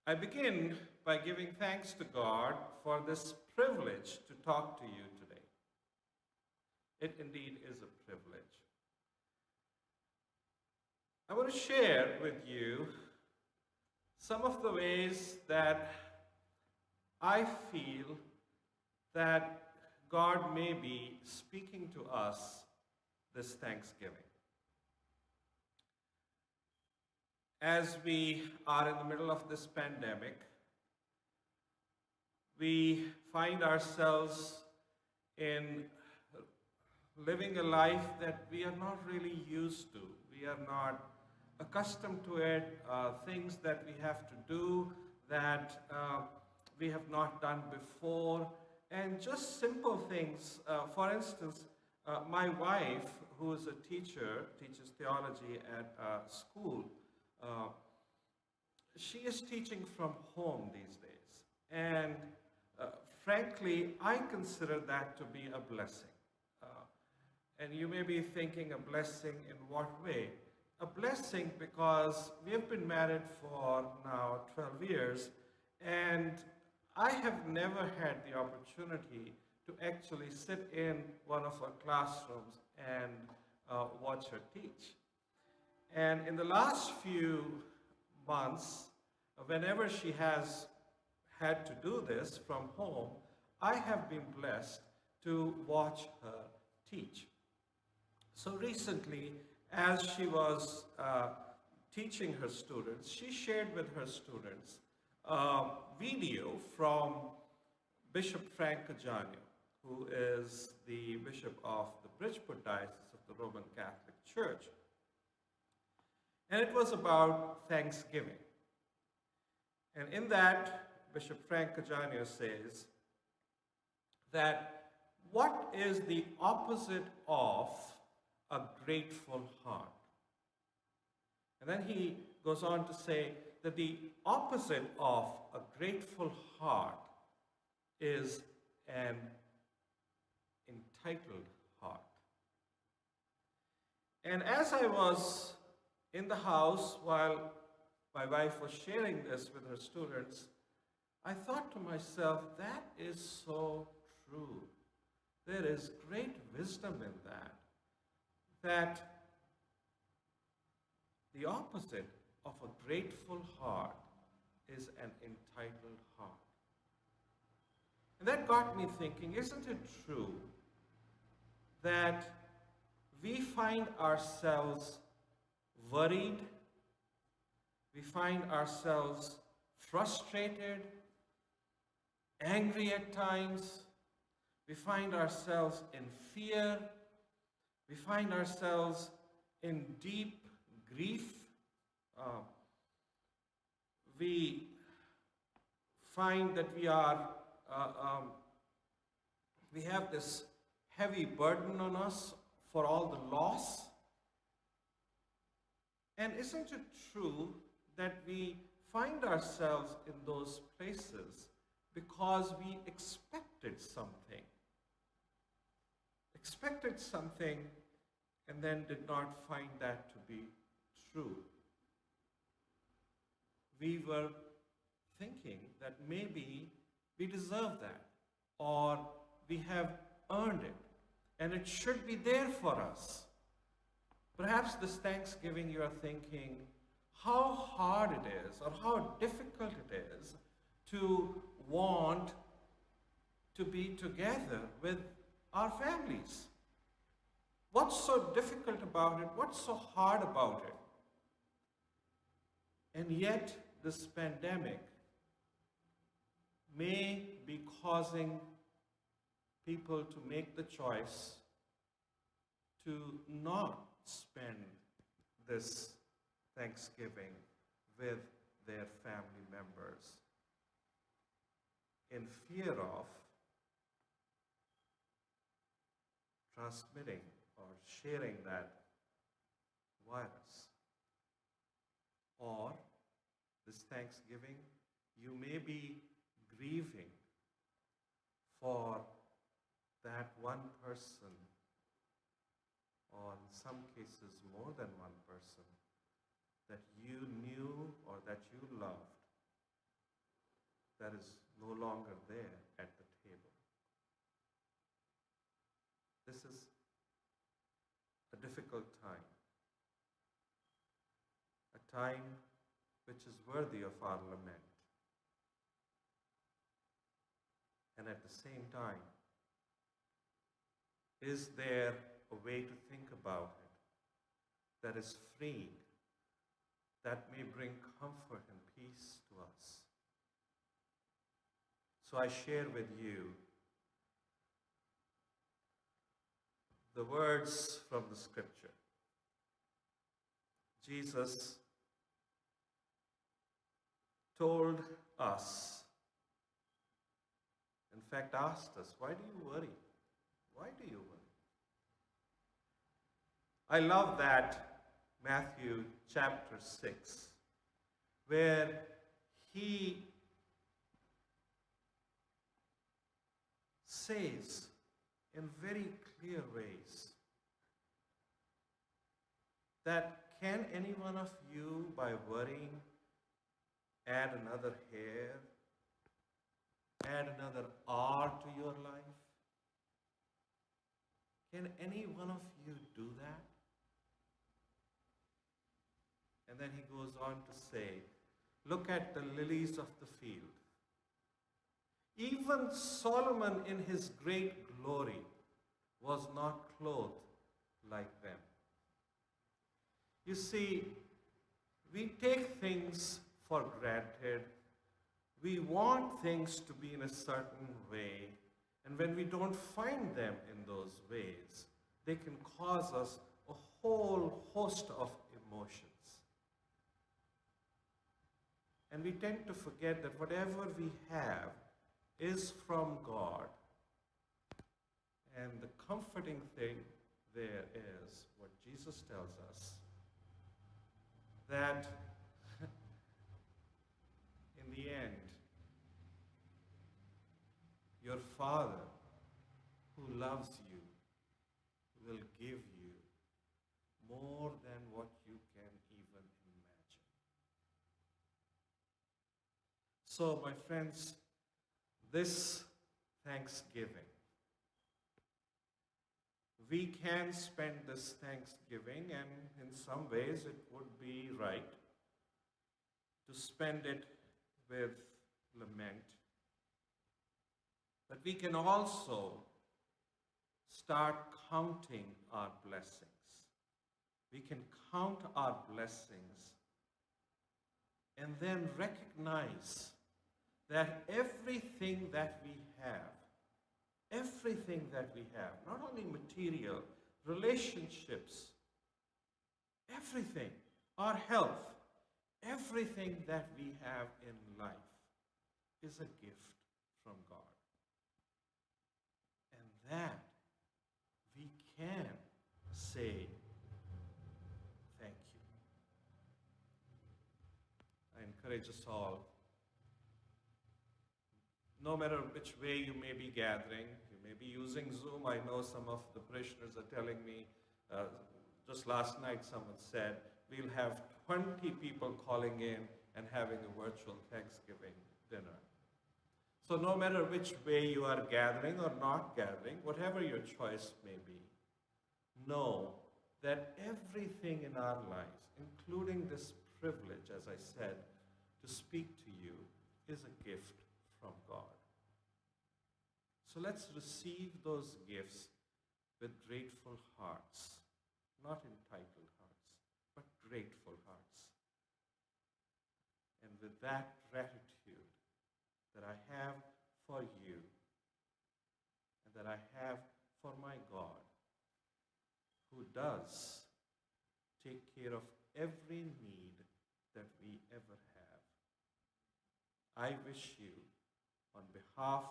I begin by giving thanks to God for this privilege to talk to you today. It indeed is a privilege. I want to share with you some of the ways that I feel that God may be speaking to us this Thanksgiving. As we are in the middle of this pandemic, we find ourselves in living a life that we are not really used to. We are not accustomed to it, things that we have to do that we have not done before, and just simple things. For instance, my wife, who is a teacher, teaches theology at a school, uh, she is teaching from home these days. And uh, frankly, I consider that to be a blessing. Uh, and you may be thinking, a blessing in what way? A blessing because we have been married for now 12 years, and I have never had the opportunity to actually sit in one of her classrooms and watch her teach. And in the last few months, whenever she has had to do this from home, I have been blessed to watch her teach. So recently, as she was teaching her students, she shared with her students a video from Bishop Frank Cajanio, who is the bishop of the Bridgeport Diocese of the Roman Catholic Church. And it was about Thanksgiving. And in that, Bishop Frank Cajanio says that what is the opposite of a grateful heart? And then he goes on to say that the opposite of a grateful heart is an entitled heart. And as I was in the house while my wife was sharing this with her students, I thought to myself, that is so true. There is great wisdom in that. That the opposite of a grateful heart is an entitled heart. And that got me thinking, isn't it true that we find ourselves worried, we find ourselves frustrated, angry at times, we find ourselves in fear, we find ourselves in deep grief, we find that we have this heavy burden on us for all the loss. And isn't it true that we find ourselves in those places because we expected something, and then did not find that to be true? We were thinking that maybe we deserve that, or we have earned it, and it should be there for us. Perhaps this Thanksgiving you are thinking how hard it is or how difficult it is to want to be together with our families. What's so difficult about it? What's so hard about it? And yet, this pandemic may be causing people to make the choice to not spend this Thanksgiving with their family members in fear of transmitting or sharing that virus. Or this Thanksgiving, you may be grieving for that one person, or in some cases more than one person, that you knew or that you loved, that is no longer there at the table. This is a difficult time, a time which is worthy of our lament. And at the same time, is there a way to think about it that is freeing, that may bring comfort and peace to us? So I share with you the words from the scripture. Jesus told us, in fact asked us, why do you worry? Why do you worry? I love that Matthew chapter 6, where he says in very clear ways that can any one of you, by worrying, add another hair, add another hour to your life? Can any one of you do that? And then he goes on to say, look at the lilies of the field. Even Solomon in his great glory was not clothed like them. You see, we take things for granted. We want things to be in a certain way. And when we don't find them in those ways, they can cause us a whole host of emotions. And we tend to forget that whatever we have is from God. And the comforting thing there is what Jesus tells us, that in the end, your Father who loves you will give you more than what you can even imagine. So, my friends, this Thanksgiving, we can spend this Thanksgiving, and in some ways it would be right to spend it with lament. But we can also start counting our blessings. We can count our blessings and then recognize that everything that we have, not only material, relationships, everything, our health, everything that we have in life is a gift from God. And that we can say thank you. I encourage us all, no matter which way you may be gathering, you may be using Zoom. I know some of the parishioners are telling me, just last night someone said, we'll have 20 people calling in and having a virtual Thanksgiving dinner. So no matter which way you are gathering or not gathering, whatever your choice may be, know that everything in our lives, including this privilege, as I said, to speak to you, is a gift from God. So let's receive those gifts with grateful hearts, not entitled hearts, but grateful hearts. And with that gratitude that I have for you and that I have for my God, who does take care of every need that we ever have, I wish you, on behalf